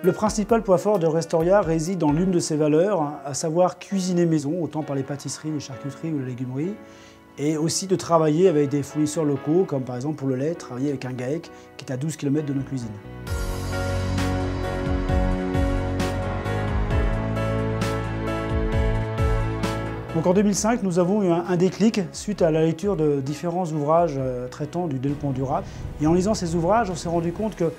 Le principal point fort de Restoria réside dans l'une de ses valeurs, à savoir cuisiner maison, autant par les pâtisseries, les charcuteries ou les légumeries, et aussi de travailler avec des fournisseurs locaux, comme par exemple pour le lait, travailler avec un GAEC qui est à 12 km de nos cuisines. Donc en 2005, nous avons eu un déclic suite à la lecture de différents ouvrages traitant du développement durable. Et en lisant ces ouvrages, on s'est rendu compte que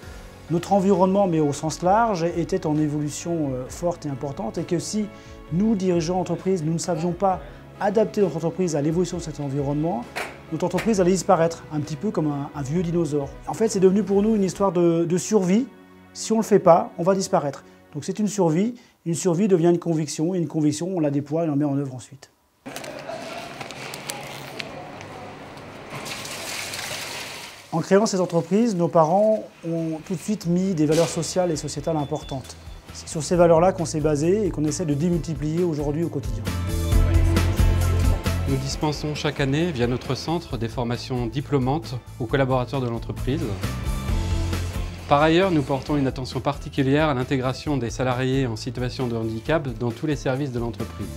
notre environnement, mais au sens large, était en évolution forte et importante et que si nous, dirigeants d'entreprise, nous ne savions pas adapter notre entreprise à l'évolution de cet environnement, notre entreprise allait disparaître, un petit peu comme un vieux dinosaure. En fait, c'est devenu pour nous une histoire de survie. Si on ne le fait pas, on va disparaître. Donc c'est une survie devient une conviction, et une conviction, on la déploie et on la met en œuvre ensuite. En créant ces entreprises, nos parents ont tout de suite mis des valeurs sociales et sociétales importantes. C'est sur ces valeurs-là qu'on s'est basé et qu'on essaie de démultiplier aujourd'hui au quotidien. Nous dispensons chaque année, via notre centre, des formations diplômantes aux collaborateurs de l'entreprise. Par ailleurs, nous portons une attention particulière à l'intégration des salariés en situation de handicap dans tous les services de l'entreprise.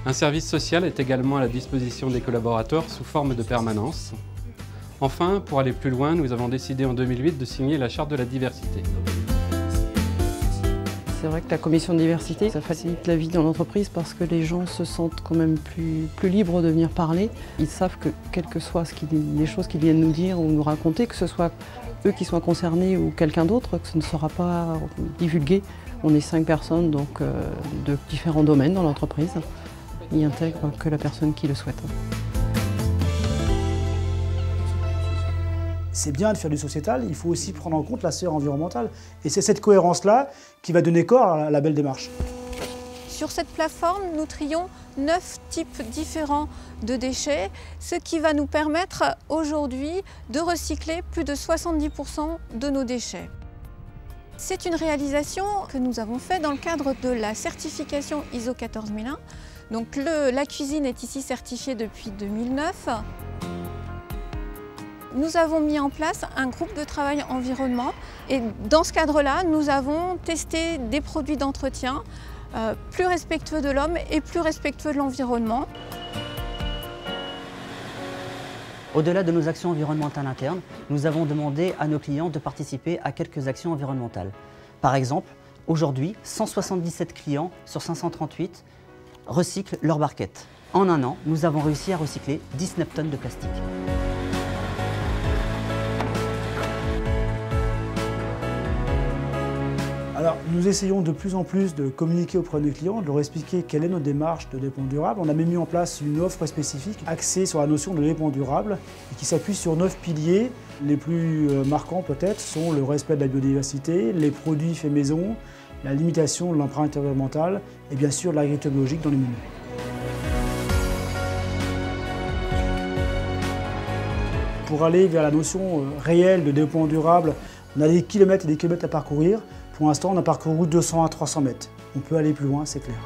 Un service social est également à la disposition des collaborateurs sous forme de permanence. Enfin, pour aller plus loin, nous avons décidé en 2008 de signer la Charte de la diversité. C'est vrai que la commission de diversité, ça facilite la vie dans l'entreprise parce que les gens se sentent quand même plus libres de venir parler. Ils savent que, quelles que soient les choses qu'ils viennent nous dire ou nous raconter, que ce soit eux qui soient concernés ou quelqu'un d'autre, que ce ne sera pas divulgué. On est 5 personnes donc, de différents domaines dans l'entreprise. Ils intègrent que la personne qui le souhaite. C'est bien de faire du sociétal, il faut aussi prendre en compte la sphère environnementale. Et c'est cette cohérence-là qui va donner corps à la belle démarche. Sur cette plateforme, nous trions 9 types différents de déchets, ce qui va nous permettre aujourd'hui de recycler plus de 70% de nos déchets. C'est une réalisation que nous avons faite dans le cadre de la certification ISO 14001. Donc la cuisine est ici certifiée depuis 2009. Nous avons mis en place un groupe de travail environnement et dans ce cadre-là, nous avons testé des produits d'entretien plus respectueux de l'homme et plus respectueux de l'environnement. Au-delà de nos actions environnementales internes, nous avons demandé à nos clients de participer à quelques actions environnementales. Par exemple, aujourd'hui, 177 clients sur 538 recyclent leurs barquettes. En un an, nous avons réussi à recycler 19 tonnes de plastique. Alors, nous essayons de plus en plus de communiquer auprès de nos clients, de leur expliquer quelle est notre démarche de développement durable. On a même mis en place une offre spécifique axée sur la notion de développement durable et qui s'appuie sur 9 piliers. Les plus marquants peut-être sont le respect de la biodiversité, les produits faits maison, la limitation de l'empreinte environnementale et bien sûr l'agriculture biologique dans les menus. Pour aller vers la notion réelle de développement durable, on a des kilomètres et des kilomètres à parcourir. Pour l'instant, on a parcouru 200 à 300 mètres. On peut aller plus loin, c'est clair.